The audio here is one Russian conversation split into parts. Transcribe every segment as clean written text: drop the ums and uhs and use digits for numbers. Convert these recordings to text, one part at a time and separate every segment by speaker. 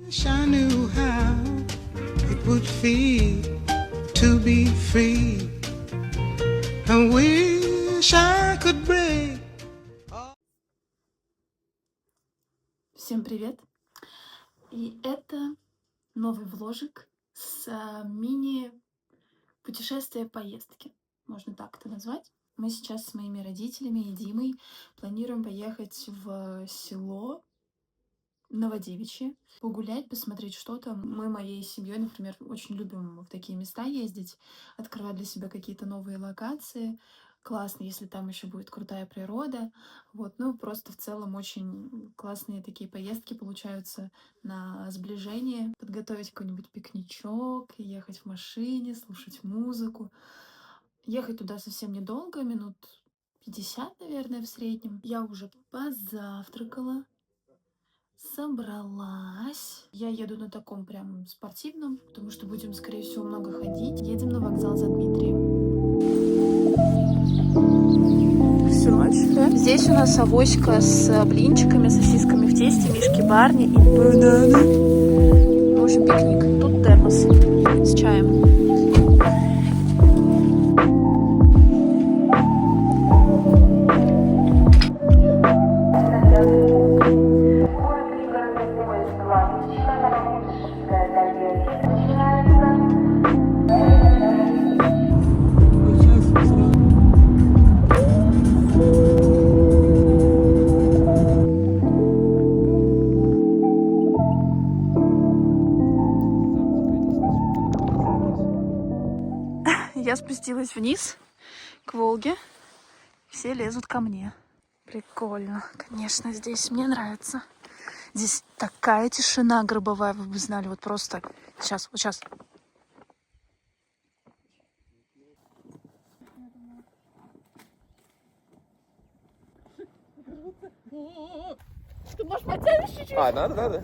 Speaker 1: Wish I knew how it would feel to be free. I wish I could break.
Speaker 2: Всем привет! И это новый вложик с мини-путешествия поездки, можно так это назвать. Мы сейчас с моими родителями и Димой планируем поехать в село Новодевичье, погулять, посмотреть, что там. Мы моей семьей, например, очень любим в такие места ездить, открывать для себя какие-то новые локации. Классно, если там еще будет крутая природа. Вот, ну, просто в целом очень классные такие поездки получаются на сближение. Подготовить какой-нибудь пикничок, ехать в машине, слушать музыку. Ехать туда совсем недолго, минут 50, наверное, в среднем. Я уже позавтракала. Собралась. Я еду на таком прям спортивном, потому что будем, скорее всего, много ходить. Едем на вокзал за Дмитрием. Всю ночь, да? Здесь у нас авоська с блинчиками, сосисками в тесте, мишки Барни и бананы. В общем, пикник. Тут термос с чаем. Я спустилась вниз к Волге. Все лезут ко мне. Прикольно, конечно, здесь мне нравится. Здесь такая тишина гробовая, вы бы знали, вот просто. Сейчас, вот сейчас. Ты можешь потянешь чуть-чуть?
Speaker 3: Надо.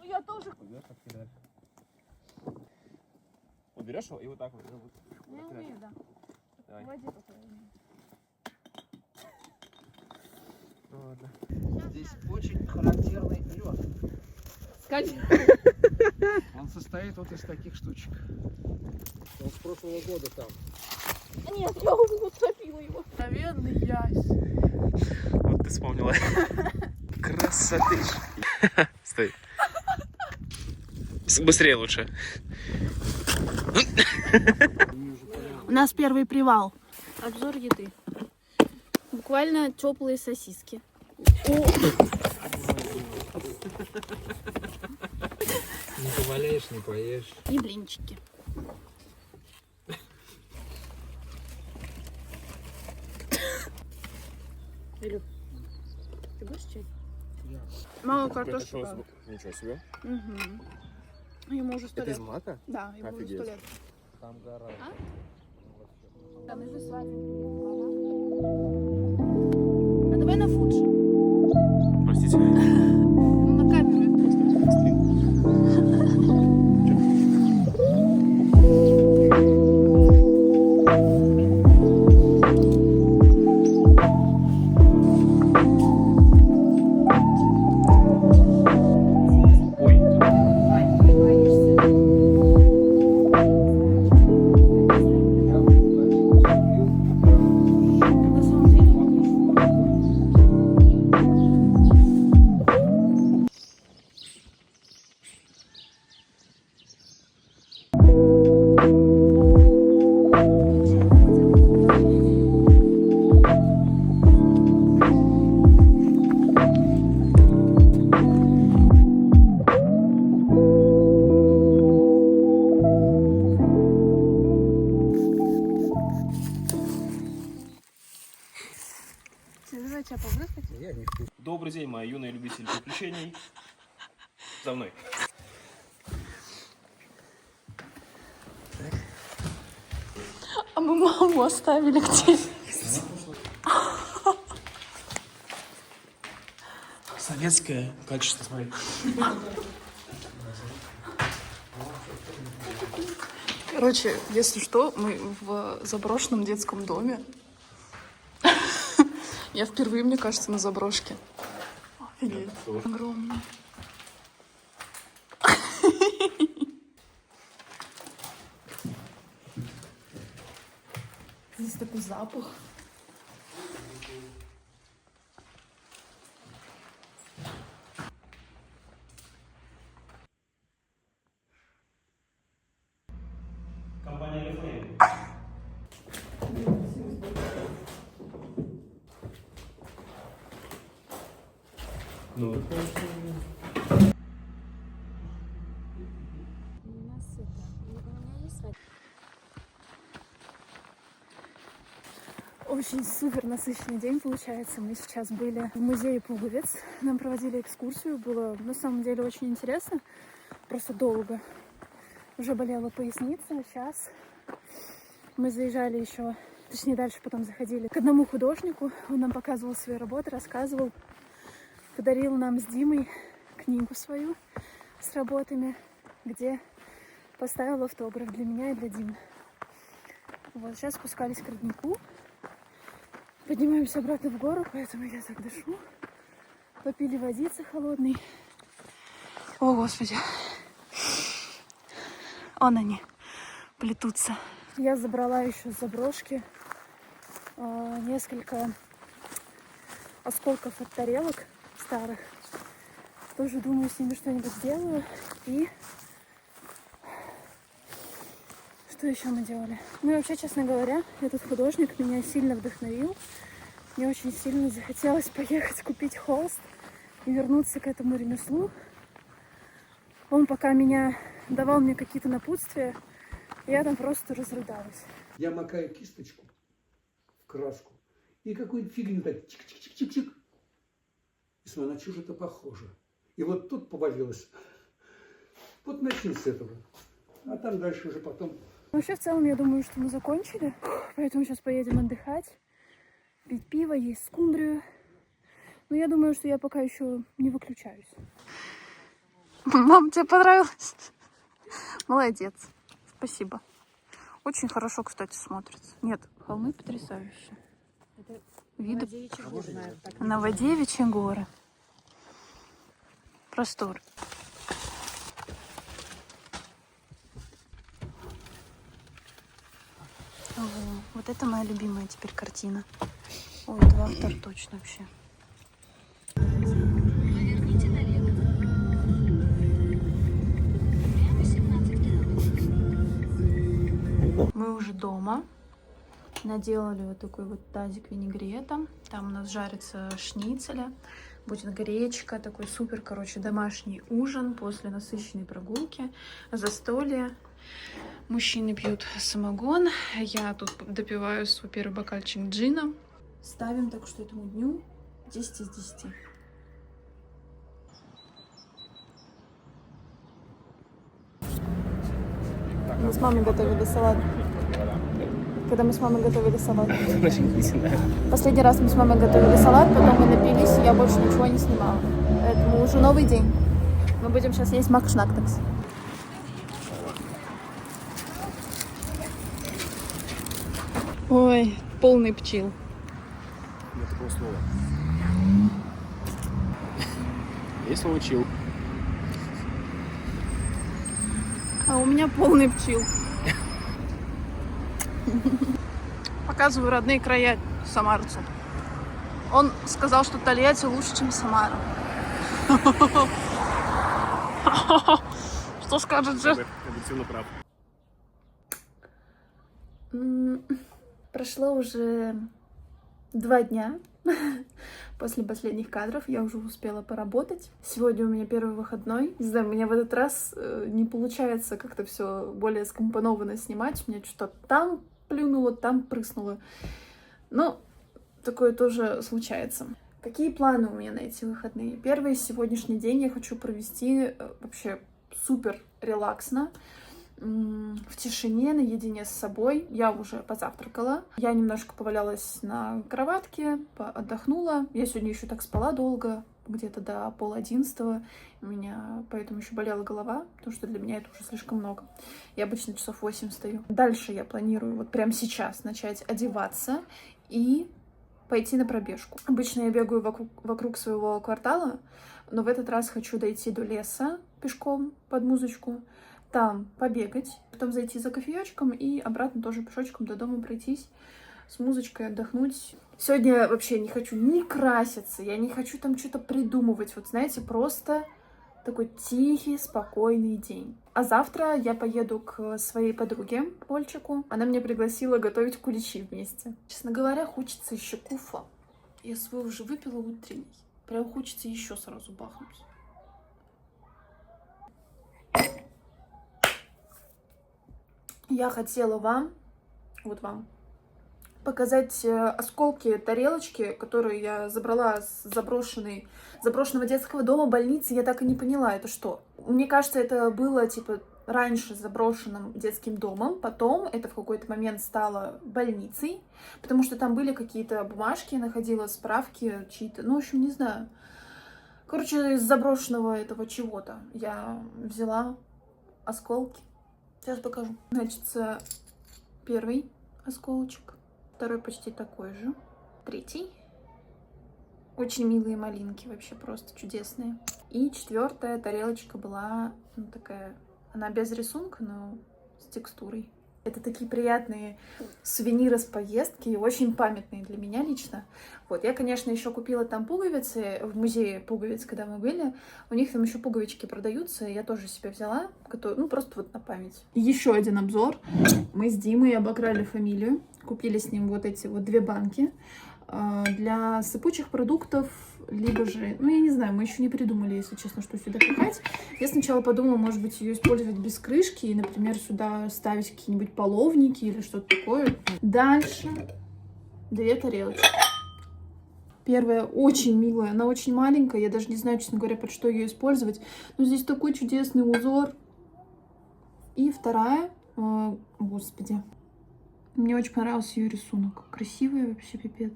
Speaker 2: Я тоже.
Speaker 3: Вот берешь его и вот так вот.
Speaker 2: Я умею, да.
Speaker 3: Давай.
Speaker 2: Води пока.
Speaker 3: Ладно.
Speaker 4: Здесь очень характерный лед.
Speaker 2: Скажи.
Speaker 4: Он состоит вот из таких штучек. Он с прошлого года там.
Speaker 2: Нет, я уже утопила его. Здоровенный ясь.
Speaker 3: Вот ты вспомнила. Красоты. Стой. Быстрее лучше.
Speaker 2: У нас первый привал. Обзор еды. Буквально теплые сосиски.
Speaker 4: Не поваляешь, не поешь.
Speaker 2: И блинчики. Илюх, ты будешь чай? Мало картошки.
Speaker 3: Ничего себе.
Speaker 2: Угу. Ему уже 100
Speaker 3: Это
Speaker 2: лет.
Speaker 3: из мака?
Speaker 2: Да, ему уже 100 лет.
Speaker 4: Там гора.
Speaker 2: Да, мы же с вами. А давай на фудж.
Speaker 3: Простите.
Speaker 2: Ну, на камеру.
Speaker 3: Добрый день, мои юные любители приключений. За мной.
Speaker 2: А мы маму оставили где?
Speaker 3: Советское качество, смотри.
Speaker 2: Короче, если что, мы в заброшенном детском доме. Я впервые, мне кажется, на заброшке. Есть. Огромный. Здесь такой запах.
Speaker 3: Компания Reflame. Ну,
Speaker 2: Очень супер насыщенный день получается. Мы сейчас были в музее пуговиц. Нам проводили экскурсию. Было на самом деле очень интересно. Просто долго. Уже болела поясница. Сейчас мы заезжали еще, точнее дальше потом заходили к одному художнику. Он нам показывал свои работы, рассказывал. Подарил нам с Димой книгу свою с работами, где поставил автограф для меня и для Димы. Вот, сейчас спускались к роднику. Поднимаемся обратно в гору, поэтому я так дышу. Попили водицы холодной. О, Господи. Вон они плетутся. Я забрала еще с заброшки несколько осколков от тарелок старых. Тоже думаю, с ними что-нибудь сделаю. И что еще мы делали? Ну и вообще, честно говоря, этот художник меня сильно вдохновил. Мне очень сильно захотелось поехать купить холст и вернуться к этому ремеслу. Он пока давал мне какие-то напутствия, я там просто разрыдалась.
Speaker 5: Я макаю кисточку в краску и какую-то фигню так чик-чик-чик-чик-чик. И смотрю, на что же это похоже. И вот тут повалилось. Вот начну с этого. А там дальше уже потом.
Speaker 2: Вообще, в целом, я думаю, что мы закончили. Поэтому сейчас поедем отдыхать, пить пиво, есть скумбрию. Но я думаю, что я пока еще не выключаюсь. Мам, тебе понравилось? Молодец. Спасибо. Очень хорошо, кстати, смотрится. Нет, холмы потрясающие. Виды Новодевичьи горы. Простор. О, вот это моя любимая теперь картина. Ой, это автор точно вообще. Мы уже дома. Наделали вот такой вот тазик винегрета. Там у нас жарится шницеля. Будет гречка. Такой супер, короче, домашний ужин после насыщенной прогулки. Застолье. Мужчины пьют самогон. Я тут допиваю свой первый бокальчик джина. Ставим так, что этому дню 10 из 10. Мы с мамой готовили салат. Когда мы с мамой готовили салат. Последний раз мы с мамой готовили салат, потом мы напились, и я больше ничего не снимала. Поэтому уже новый день. Мы будем сейчас есть макшнактекс. Ой, полный пчел.
Speaker 3: Нет такого слова. Есть слово чил.
Speaker 2: А у меня полный пчел. Показываю родные края самарцу. Он сказал, что Тольятти лучше, чем Самара. Что скажет Джефф?
Speaker 3: Объективно прав.
Speaker 2: Прошло уже 2 дня после последних кадров. Я уже успела поработать. Сегодня у меня первый выходной. Не знаю, у меня в этот раз не получается как-то все более скомпонованно снимать. У меня что-то там плюнуло, там прыснуло. Но такое тоже случается. Какие планы у меня на эти выходные? Первый сегодняшний день я хочу провести вообще супер релаксно. В тишине, наедине с собой. Я уже позавтракала. Я немножко повалялась на кроватке, отдохнула. Я сегодня еще так спала долго, где-то до 10:30. У меня поэтому еще болела голова, потому что для меня это уже слишком много. Я обычно часов 8 встаю. Дальше я планирую вот прямо сейчас начать одеваться и пойти на пробежку. Обычно я бегаю вокруг своего квартала, но в этот раз хочу дойти до леса пешком под музычку, там побегать, потом зайти за кофеечком и обратно тоже пешочком до дома пройтись, с музычкой отдохнуть. Сегодня я вообще не хочу ни краситься, я не хочу там что-то придумывать. Вот знаете, просто такой тихий, спокойный день. А завтра я поеду к своей подруге Ольчику. Она меня пригласила готовить куличи вместе. Честно говоря, хочется еще куфа. Я свой уже выпила утренний. Прям хочется еще сразу бахнуть. Я хотела вам показать осколки тарелочки, которые я забрала с заброшенного детского дома, больницы. Я так и не поняла, это что. Мне кажется, это было типа раньше заброшенным детским домом, потом это в какой-то момент стало больницей, потому что там были какие-то бумажки, я находила справки чьи-то, ну, в общем, не знаю. Короче, из заброшенного этого чего-то я взяла осколки. Сейчас покажу. Значит, первый осколочек, второй почти такой же, третий. Очень милые малинки, вообще просто чудесные. И четвертая тарелочка была, ну, такая, она без рисунка, но с текстурой. Это такие приятные сувениры с поездки, и очень памятные для меня лично. Вот, я, конечно, еще купила там пуговицы в музее пуговиц, когда мы были. У них там еще пуговички продаются, и я тоже себе взяла, ну, просто вот на память. Еще один обзор. Мы с Димой обокрали фамилию, купили с ним вот эти вот 2 банки для сыпучих продуктов, либо же, ну, я не знаю, мы еще не придумали, если честно, что сюда пихать. Я сначала подумала, может быть, ее использовать без крышки и, например, сюда ставить какие-нибудь половники или что-то такое. Дальше 2 тарелочки. Первая очень милая, она очень маленькая, я даже не знаю, честно говоря, под что ее использовать. Но здесь такой чудесный узор. И вторая, господи, мне очень понравился ее рисунок. Красивый вообще, пипец.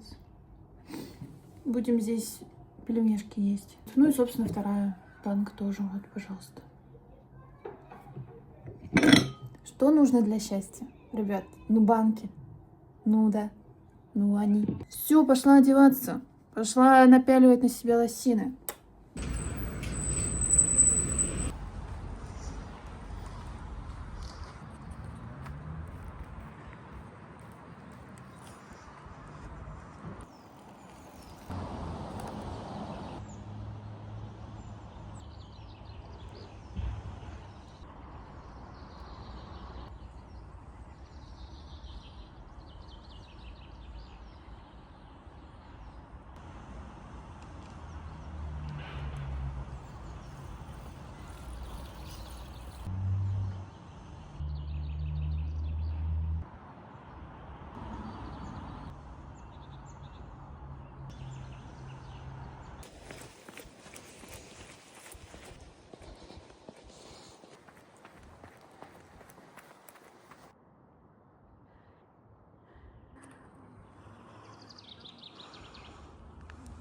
Speaker 2: Будем здесь пельмешки есть. Ну и, собственно, вторая банка тоже. Вот, пожалуйста. Что нужно для счастья? Ребят, ну банки. Ну да. Ну они. Все, пошла одеваться. Пошла напяливать на себя лосины.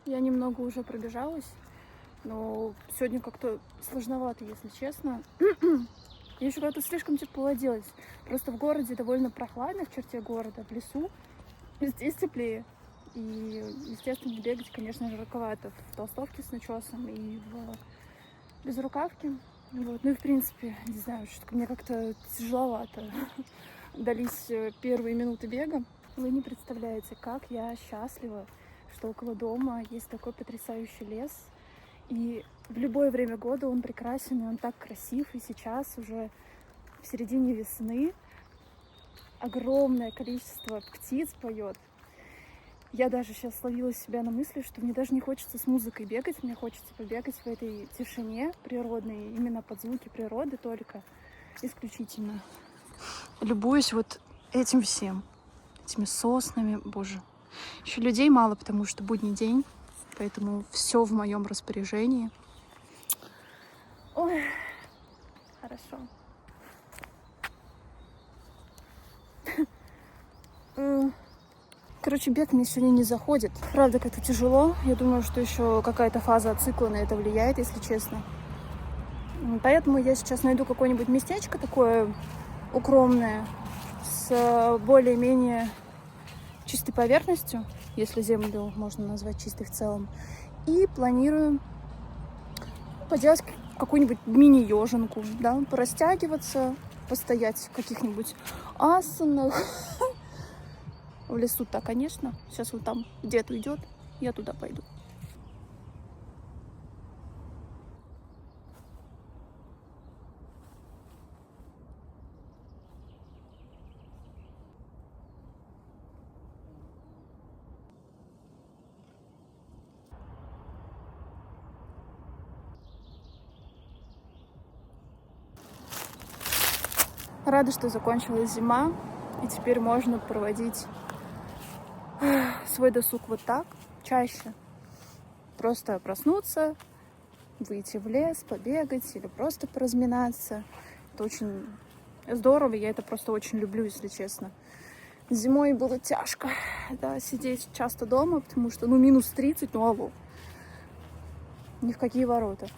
Speaker 2: Я немного уже пробежалась, но сегодня как-то сложновато, если честно. Я еще как-то слишком тепло оделась. Просто в городе довольно прохладно, в черте города, в лесу. Здесь теплее. И, естественно, бегать, конечно, жарковато в толстовке с начесом и в безрукавке. Вот. Ну и, в принципе, не знаю, что мне как-то тяжеловато дались первые минуты бега. Вы не представляете, как я счастлива, что около дома есть такой потрясающий лес. И в любое время года он прекрасен, и он так красив. И сейчас уже в середине весны огромное количество птиц поет. Я даже сейчас словила себя на мысли, что мне даже не хочется с музыкой бегать, мне хочется побегать в этой тишине природной, именно под звуки природы только, исключительно. Любуюсь вот этим всем, этими соснами, боже. Еще людей мало, потому что будний день, поэтому все в моем распоряжении. Ой, хорошо. Короче, бег мне сегодня не заходит. Правда, как-то тяжело. Я думаю, что еще какая-то фаза цикла на это влияет, если честно. Поэтому я сейчас найду какое-нибудь местечко такое укромное, с более-менее чистой поверхностью, если землю можно назвать чистой в целом. И планирую поделать какую-нибудь мини-ёжинку, да, порастягиваться, постоять в каких-нибудь асанах. В лесу-то, конечно. Сейчас вот там дед уйдет, я туда пойду. Рада, что закончилась зима, и теперь можно проводить свой досуг вот так, чаще. Просто проснуться, выйти в лес, побегать или просто поразминаться. Это очень здорово, я это просто очень люблю, если честно. Зимой было тяжко, да, сидеть часто дома, потому что, минус 30, алло, ни в какие ворота.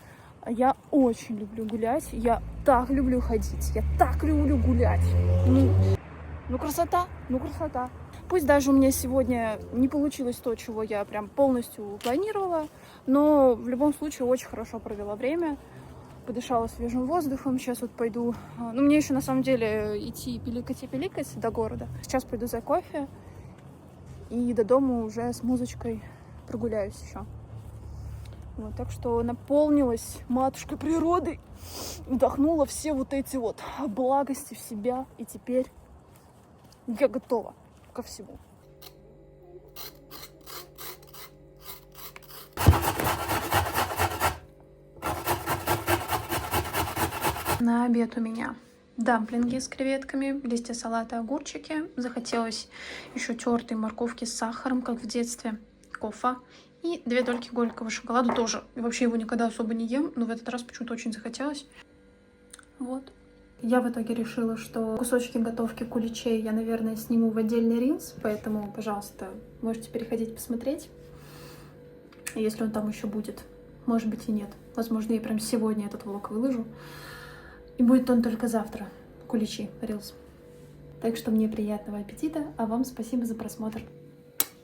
Speaker 2: Я очень люблю гулять, я так люблю ходить, я так люблю гулять. Ну красота, красота. Пусть даже у меня сегодня не получилось то, чего я прям полностью планировала, но в любом случае очень хорошо провела время, подышала свежим воздухом. Сейчас вот пойду, мне еще на самом деле идти пиликать до города. Сейчас пойду за кофе и до дома уже с музычкой прогуляюсь еще. Вот, так что наполнилась матушкой природой, вдохнула все вот эти вот благости в себя, и теперь я готова ко всему. На обед у меня дамплинги с креветками, листья салата, огурчики. Захотелось еще тертой морковки с сахаром, как в детстве, кофе. И 2 дольки горького шоколада тоже. И вообще его никогда особо не ем, но в этот раз почему-то очень захотелось. Вот. Я в итоге решила, что кусочки готовки куличей я, наверное, сниму в отдельный рилс, поэтому, пожалуйста, можете переходить посмотреть, если он там еще будет. Может быть и нет. Возможно, я прям сегодня этот влог выложу. И будет он только завтра. Куличи, рилс. Так что мне приятного аппетита, а вам спасибо за просмотр.